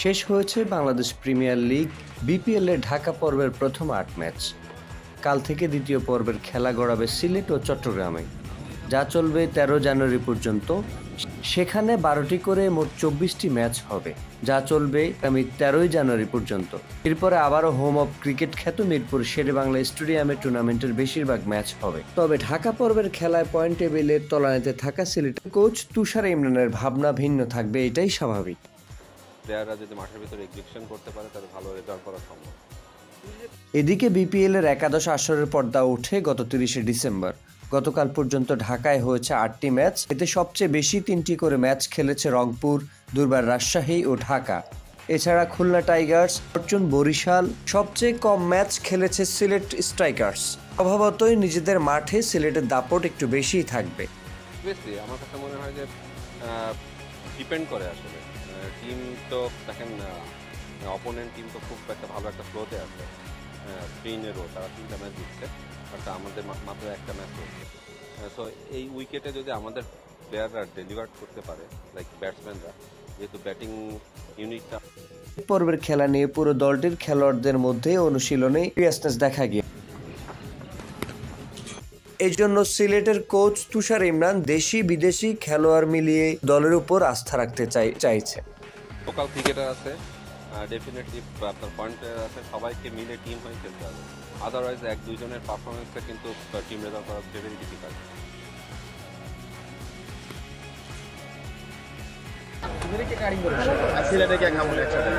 শেষ হয়েছে Bangladesh premier league BPL এর ঢাকা পর্বের প্রথম ৮ ম্যাচ। কাল থেকে দ্বিতীয় পর্বের খেলা গড়াবে সিলেট ও চট্টগ্রামে, যা চলবে ১৩ জানুয়ারি পর্যন্ত। সেখানে ১২টি করে মোট ২৪টি ম্যাচ হবে, যা চলবে আগামী ১৩ জানুয়ারি পর্যন্ত। এরপরে আবারও হোম অফ ক্রিকেট খ্যাত মিরপুর শেরেবাংলা স্টেডিয়ামে টুর্নামেন্টের বেশিরভাগ ম্যাচ হবে। তবে ঢাকা পর্বের খেলায় পয়েন্ট টেবিলের তলানিতে থাকা সিলেটের কোচ তুষার ইমরানের ভাবনা ভিন্ন থাকবে, এটাই স্বাভাবিক। প্লেয়াররা যদি মাঠের ভিতরে এক্সিকিউশন করতে পারে তাহলে ভালো রেজাল্ট করা সম্ভব। এদিকে বিপিএল এর একাদশ আসরের পর্দা ওঠে গত ৩০শে ডিসেম্বর। গতকাল পর্যন্ত ঢাকায় হয়েছে ৮টি ম্যাচ। এতে সবচেয়ে বেশি ৩টি করে ম্যাচ খেলেছে রংপুর, দুর্বার রাজশাহী ও ঢাকা। এছাড়া খুলনা টাইগার্স, ফরচুন বরিশাল। সবচেয়ে কম ম্যাচ খেলেছে সিলেট স্ট্রাইকার্স। স্বভাবতই নিজেদের মাঠে সিলেটের দাপট একটু বেশিই থাকবে। আমার কাছে মনে হয় যে ডিপেন্ড করে আসলে টিম তো দেখেন, অপোনেন্ট টিম তো খুব একটা ভালো একটা ফ্লোতে আছে। স্পেনেরও তারা 3টা ম্যাচ জিতছে, বাট আমাদের মাত্র একটা ম্যাচ হচ্ছে। সো এই উইকেটে যদি আমাদের প্লেয়াররা ডেলিভার করতে পারে, লাইক ব্যাটসম্যানরা, যেহেতু ব্যাটিং ইউনিটটা। পর্বের খেলা নিয়ে পুরো দলটির খেলোয়াড়দের মধ্যে অনুশীলনে সিরিয়াসনেস দেখা গিয়ে এই জন্য সিলেটের কোচ তুষার ইমরান দেশি বিদেশি খেলোয়াড় মিলিয়ে দলের উপর আস্থা রাখতে চাইছে। লোকাল ক্রিকেটার আছে, ডেফিনেটলি আপনার পয়েন্টার আছে, সবাইকে মিলে টিম হয়ে খেলতে হবে। আদারওয়াইজ ১-২ জনের পারফরমেন্সটা কিন্তু টিম রেজাল্ট করা ভেরি ডিফিকাল্ট। সিলেটে কে খাবো একসাথে।